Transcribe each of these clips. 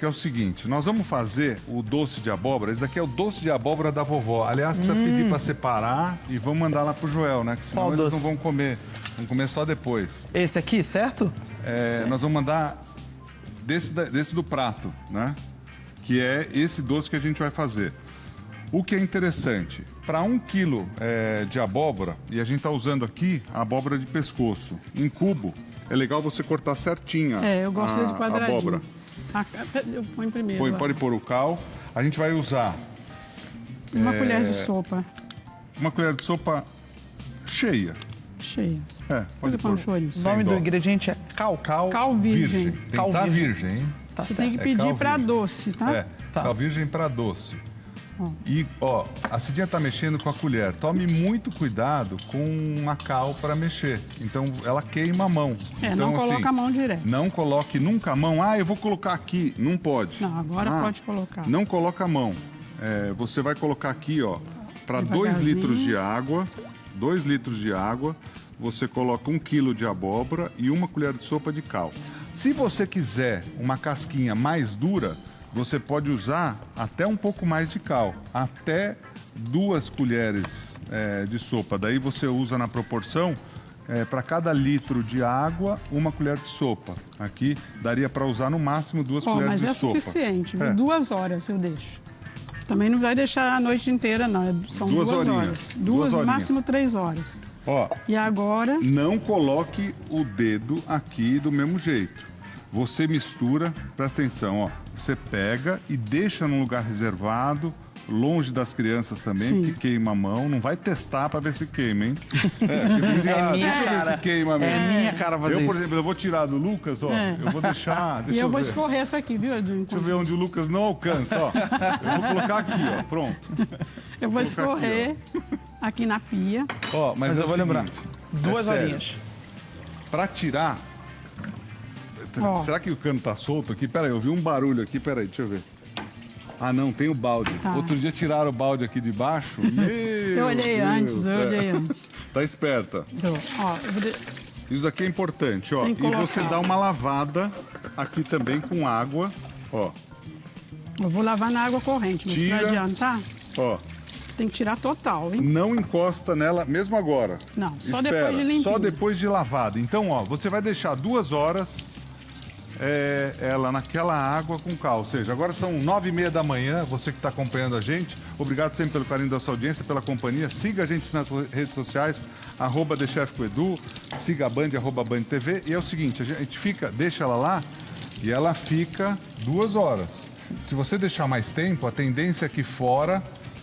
que é o seguinte, nós vamos fazer o doce de abóbora, esse aqui é o doce de abóbora da vovó. Aliás, precisa pedir para separar e vamos mandar lá pro Joel, né? Que senão Qual eles doce? não vão comer só depois. Esse aqui, certo? Nós vamos mandar desse do prato, né? Que é esse doce que a gente vai fazer. O que é interessante, para 1 quilo de abóbora, e a gente está usando aqui a abóbora de pescoço, em cubo, é legal você cortar certinha Eu gosto de a quadradinho. abóbora. Eu ponho primeiro. Pode pôr o cal. A gente vai usar Uma colher de sopa uma colher de sopa cheia. cheia. Pode Pode pôr um pôr. chorinho. O nome do ingrediente é cal. Cal virgem. Tem Cal que estar virgem. virgem, hein? Tá Você certo. tem que É pedir cal para virgem. doce, tá? Tá. Cal virgem para doce. E, ó, a Cidinha tá mexendo com a colher. Tome muito cuidado com a cal para mexer. Então, ela queima a mão. Então, não coloca a mão direto. Não coloque nunca a mão. Eu vou colocar aqui. Não pode. Não, agora pode colocar. Não coloca a mão. Você vai colocar aqui, ó, para 2 Devagarzinho. litros de água. 2 litros de água. Você coloca 1 quilo de abóbora e 1 colher de sopa de cal. Se você quiser uma casquinha mais dura, você pode usar até um pouco mais de cal, até 2 colheres de sopa. Daí você usa na proporção, para cada litro de água, 1 colher de sopa. Aqui daria para usar no máximo 2 colheres Mas de é sopa. suficiente, viu? 2 horas eu deixo. Também não vai deixar a noite inteira, não. São 2 2 horinhas. horas. 2 2, horinhas. máximo 3 horas. Ó, E agora, não coloque o dedo aqui do mesmo jeito. Você mistura, presta atenção, ó. Você pega e deixa num lugar reservado, longe das crianças também, Sim. porque queima a mão. Não vai testar para ver se queima, hein? Porque É minha deixa eu ver cara. se queima mesmo. É minha cara fazer Eu, por isso. exemplo, eu vou tirar do Lucas, ó. Eu vou deixar. e Deixa eu vou ver. escorrer essa aqui, viu, Edinho? Deixa eu ver onde o Lucas não alcança, ó. Eu vou colocar aqui, ó. Pronto. Eu vou colocar aqui, escorrer aqui na pia. Ó, mas eu é o vou lembrar. seguinte, 2 sério. horinhas. Pra tirar... Ó. Será que o cano tá solto aqui? Peraí, eu vi um barulho aqui, peraí, deixa eu ver. Ah, não, tem o balde. Tá. Outro dia tiraram o balde aqui de baixo. Eu olhei antes, eu olhei antes. Tá esperta. Então, ó, eu vou Isso aqui é importante, ó. Tem E que colocar. você dá uma lavada aqui também com água, ó. eu vou lavar na água corrente, mas Tira. pra adiantar, Ó, tem que tirar total, hein? não encosta nela mesmo agora. Não, só Espera, depois de limpinho. só depois de lavada. Então, ó, você vai deixar 2 horas ela naquela água com cal. Ou seja, agora são 9h30 da manhã. Você que está acompanhando a gente, obrigado sempre pelo carinho da sua audiência, pela companhia. Siga a gente nas redes sociais, @TheChefCoEdu, siga a Band, @BandTV. E é o seguinte, a gente deixa ela lá e ela fica 2 horas. Se você deixar mais tempo, a tendência é que fora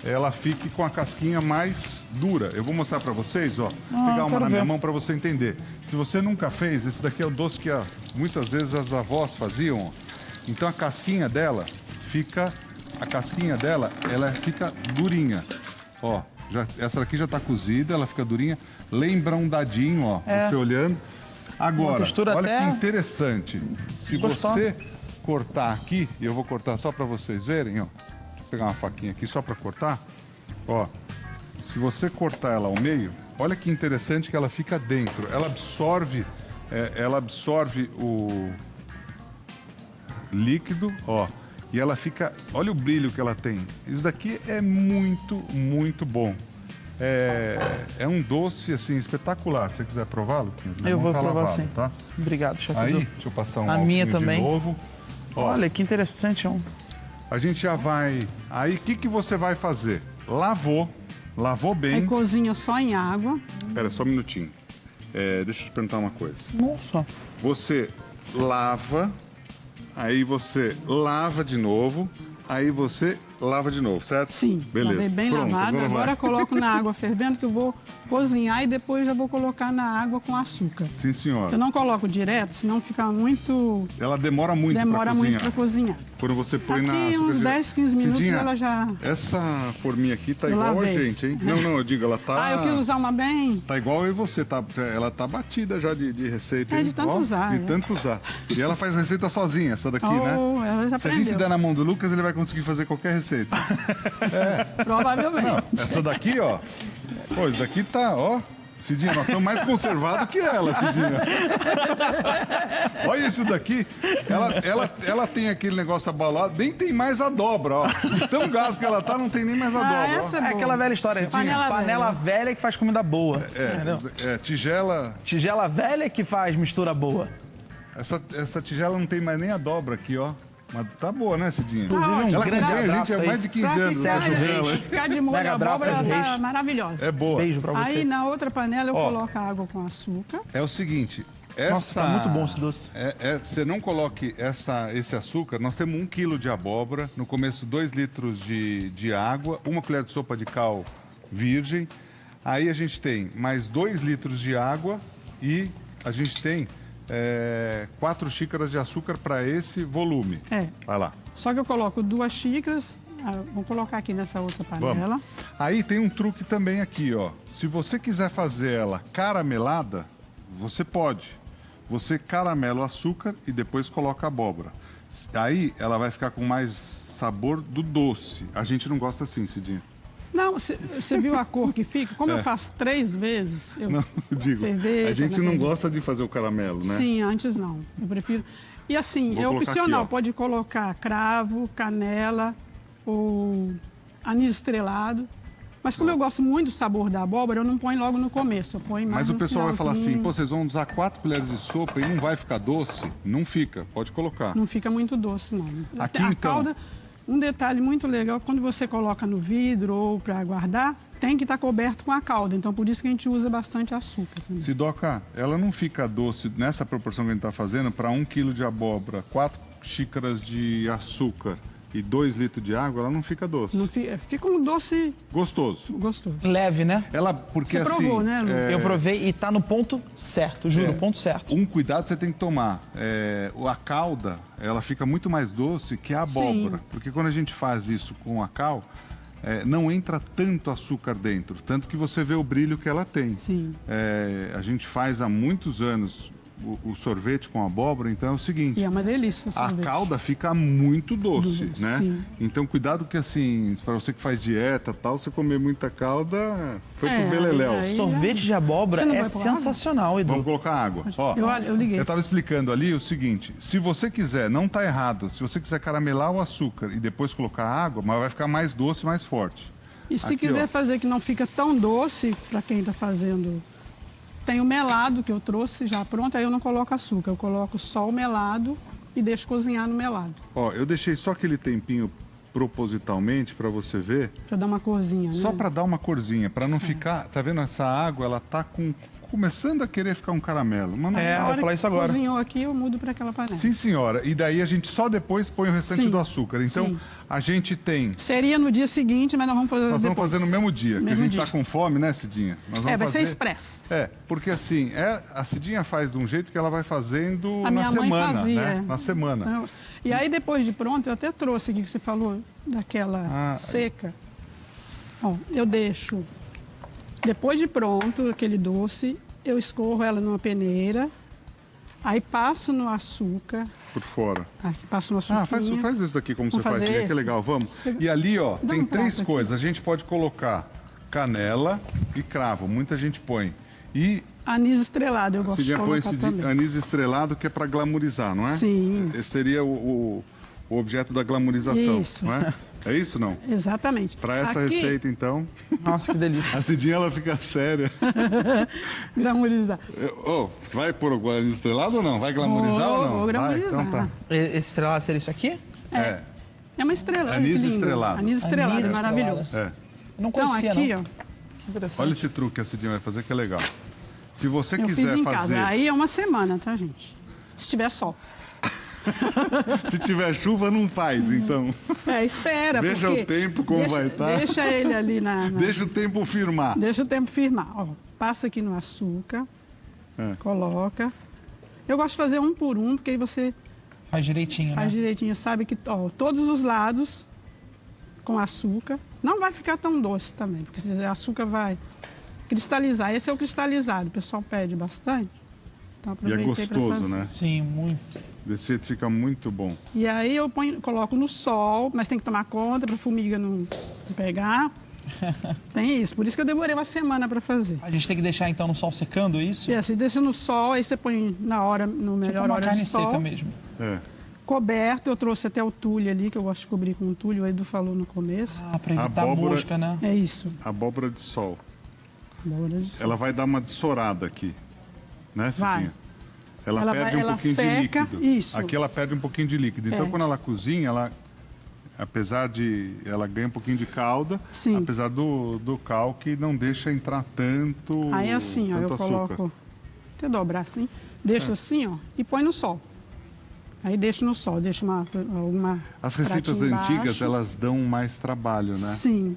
ela fique com a casquinha mais dura. Eu vou mostrar para vocês, ó. Pegar uma quero na minha ver. mão para você entender. Se você nunca fez, esse daqui é o doce que muitas vezes as avós faziam, ó. Então a casquinha dela ela fica durinha. Ó, essa daqui já tá cozida, ela fica durinha. Lembra um dadinho, ó, você olhando. Agora, textura olha até que interessante. Se gostosa. você cortar aqui, e eu vou cortar só para vocês verem, ó. Vou pegar uma faquinha aqui só para cortar. Ó, se você cortar ela ao meio, olha que interessante que ela fica dentro. Ela absorve o líquido, ó. E ela fica... Olha o brilho que ela tem. Isso daqui é muito, muito bom. É um doce, assim, espetacular. Se você quiser prová-lo, Eu vou provar sim. Tá? Obrigado, chefe Aí, Edu. deixa eu passar um A minha álcool também. de novo. Ó, Olha, que interessante. a gente já vai... Aí, o que você vai fazer? Lavou Aí bem. cozinha só em água. Espera, só um minutinho. Deixa eu te perguntar uma coisa. Nossa. Você lava, aí você lava de novo, aí você lava de novo, certo? Sim, Beleza. lavei bem Pronto, lavado. vamos lá. Agora coloco na água fervendo que eu vou cozinhar e depois já vou colocar na água com açúcar. Sim, senhora. Eu não coloco direto, senão fica muito... Ela demora muito Demora pra muito cozinhar. para cozinhar. Quando você põe na Aqui açúcar... uns 10, 15 minutos Cidinha, ela já... Essa forminha aqui tá Eu igual a lavei. gente, hein? Não, eu digo, ela tá... eu quis usar uma bem... Tá igual eu e você, ela tá batida já de receita, hein? de tanto Ó, usar, De é. tanto usar. E ela faz receita sozinha, essa daqui, né? Ela já Se a gente aprendeu. der na mão do Lucas, ele vai conseguir fazer qualquer receita. Provavelmente. Essa daqui, ó. Pô, isso daqui tá, ó. Cidinha, nós estamos mais conservados que ela, Cidinha. Olha isso daqui. Ela tem aquele negócio abalado, nem tem mais a dobra, ó. De tão gás que ela tá, não tem nem mais a dobra. essa ó. É aquela velha história. Panela velha que faz comida boa. Entendeu? Tigela. Tigela velha que faz mistura boa. Essa tigela não tem mais nem a dobra aqui, ó. Mas tá boa, né, Cidinha? Inclusive, um Ela grande acompanha a gente abraço há aí. mais de 15 Pra anos. ficar, Sérgio tigela. Reis. ficar de molho Mega a abraço, abóbora, ela Sérgio tá Reis. maravilhosa. É boa. Beijo pra você. Aí na outra panela eu Ó. coloco a água com açúcar. É o seguinte. Nossa, tá muito bom esse doce. Você não coloque esse açúcar. Nós temos 1 quilo de abóbora. No começo, 2 litros de água. 1 colher de sopa de cal virgem. Aí a gente tem mais 2 litros de água. E a gente tem 4 xícaras de açúcar para esse volume. É. Vai lá. Só que eu coloco 2 xícaras. Vou colocar aqui nessa outra panela. Vamos. Aí tem um truque também aqui, ó. Se você quiser fazer ela caramelada, você pode. Você caramela o açúcar e depois coloca a abóbora. Aí ela vai ficar com mais sabor do doce. A gente não gosta assim, Cidinha. Não, você viu a cor que fica? Como eu faço 3 vezes, eu Não, eu digo. ferver, A gente na não ferve- gosta de fazer o caramelo, né? Sim, antes não. Eu prefiro. E assim, Vou é colocar opcional. aqui, ó. Pode colocar cravo, canela ou anis estrelado. Mas como eu gosto muito do sabor da abóbora, eu não ponho logo no começo. Eu ponho mais Mas o no pessoal vai falar assim, finalzinho. pô, vocês vão usar 4 colheres de sopa e não vai ficar doce? Não fica, pode colocar. Não fica muito doce, não. Aqui, a então. calda, um detalhe muito legal, quando você coloca no vidro ou para guardar, tem que estar coberto com a calda. Então, por isso que a gente usa bastante açúcar também. Sidoca, ela não fica doce nessa proporção que a gente está fazendo para 1 quilo de abóbora, 4 xícaras de açúcar e 2 litros de água, ela não fica doce. Não fica um doce Gostoso. gostoso. Leve, né? Ela, porque Você assim... provou, né, Lu? Eu provei e tá no ponto certo, juro, ponto certo. Um cuidado você tem que tomar. A calda, ela fica muito mais doce que a abóbora. Sim. Porque quando a gente faz isso com a cal, não entra tanto açúcar dentro. Tanto que você vê o brilho que ela tem. Sim. A gente faz há muitos anos o sorvete com abóbora, então é o seguinte... E é uma delícia o A sorvete. calda fica muito doce, Doce, né? sim. Então cuidado que assim, para você que faz dieta tal, você comer muita calda, foi pro beleléu. aí- Sorvete de abóbora Você não é vai pôr água? sensacional, Edu. Vamos colocar água. Ó, Eu liguei. eu tava explicando ali o seguinte, se você quiser, não tá errado, se você quiser caramelar o açúcar e depois colocar água, mas vai ficar mais doce, mais forte. E se Aqui, quiser ó. fazer que não fica tão doce, para quem está fazendo, tem o melado que eu trouxe já pronto, aí eu não coloco açúcar, eu coloco só o melado e deixo cozinhar no melado, Ó, eu deixei só aquele tempinho propositalmente para você ver, para dar uma corzinha, né? só para dar uma corzinha, para não ficar, tá vendo essa água, ela tá começando a querer ficar um caramelo. Mas não, É, Na eu hora vou falar que isso agora. cozinhou aqui, eu mudo para aquela panela. Sim, senhora. E daí a gente só depois põe o restante Sim. do açúcar. Então, Sim. a gente tem... Seria no dia seguinte, mas nós vamos fazer Nós vamos depois. fazer no mesmo dia, que a Mesmo gente dia. tá com fome, né, Cidinha? Nós vamos Vai ser fazer... expresso. Porque assim, a Cidinha faz de um jeito que ela vai fazendo A na minha mãe semana, fazia, né? Na semana. Então, e aí, depois de pronto, eu até trouxe aqui que você falou daquela seca. Ó, eu deixo, depois de pronto, aquele doce, eu escorro ela numa peneira, aí passo no açúcar, Por fora. aqui passo no açúcar. Faz isso daqui como Vamos você faz, fazer Cidinha, que esse? legal, vamos. E ali, ó, Dá tem um 3 prato aqui. coisas. A gente pode colocar canela e cravo. Muita gente põe. E Anis estrelado, eu gosto de Cidinha põe colocar esse também. anis estrelado, que é para glamorizar, não é? Sim. Esse seria o objeto da glamorização, Isso. não é? É isso não? Exatamente. Para essa Aqui, receita, então, Nossa, que delícia. a Cidinha ela fica séria. glamorizar. Você vai pôr o anis estrelado ou não? Vai glamorizar ou não? Vou Vai, glamorizar. então tá. Esse estrelado seria isso aqui? É. É uma estrela. olha Anis que lindo. estrelado. Anis estrelado, Anis é maravilhoso. É. Eu não Então, conhecia, aqui, não. ó, Que interessante. Olha esse truque que a Cidinha vai fazer que é legal. Se você eu fiz quiser em fazer, casa. Aí é uma semana, tá, gente? Se tiver sol. se tiver chuva, não faz, então. Espera, Deixa porque o tempo como vai estar. Deixa ele ali Deixa o tempo firmar. Deixa o tempo firmar. Ó, passa aqui no açúcar, coloca. Eu gosto de fazer um por um, porque aí você Faz direitinho, faz né? direitinho, sabe que todos os lados com açúcar. Não vai ficar tão doce também, porque o açúcar vai cristalizar. Esse é o cristalizado, o pessoal pede bastante. Então E é aproveitei para gostoso, fazer. né? Sim, muito. Desse jeito fica muito bom. E aí eu coloco no sol, mas tem que tomar conta para a formiga não pegar. Tem isso. Por isso que eu demorei uma semana para fazer. A gente tem que deixar então no sol secando isso? E assim, deixa no sol, aí você põe na hora, no melhor Tipo uma hora carne de sol. seca mesmo. É. Coberto, eu trouxe até o tule ali, que eu gosto de cobrir com tule, o Edu falou no começo. Ah, pra evitar Abóbora- mosca, né? É isso. Abóbora de sol. Abóbora de sol. Ela vai dar uma dessorada aqui. Né, Vai. Cidinha? Ela Ela perde vai- um ela pouquinho de seca, líquido. isso. Aqui ela perde um pouquinho de líquido. Então, Perde. quando ela cozinha, apesar de... Ela ganha um pouquinho de calda, Sim. apesar do cal que não deixa entrar tanto Aí assim, ó, eu tanto açúcar. coloco, até dobrar assim, deixo assim, ó, e põe no sol. Aí deixo no sol, deixo alguma As receitas pratinho antigas, embaixo. elas dão mais trabalho, né? Sim.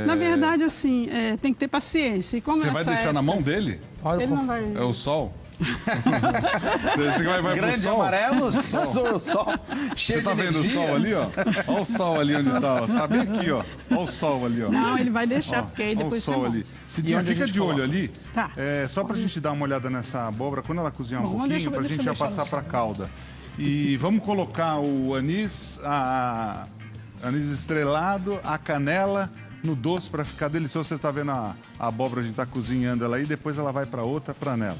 Na verdade, assim, tem que ter paciência. E como Você vai essa deixar na época- mão dele? Olha Ele o não vai... É o sol? Você acha que vai pro grande sol? amarelo, sou o sol, cheio Você tá de vendo energia. o sol ali, ó? Olha o sol ali onde tá, ó. Tá bem aqui, ó. Olha o sol ali, ó. Não, ele vai deixar, Ó, porque aí olha depois o você sol monta. ali. E Cidinha, onde a fica gente de olho coloca? ali. Tá. Só pra gente dar uma olhada nessa abóbora, quando ela cozinhar um Bom, pouquinho, deixa eu pra gente já deixar passar no pra calda. E vamos colocar o anis, anis estrelado, a canela no doce pra ficar delicioso. Você tá vendo a abóbora, a gente tá cozinhando ela aí, depois ela vai pra outra panela.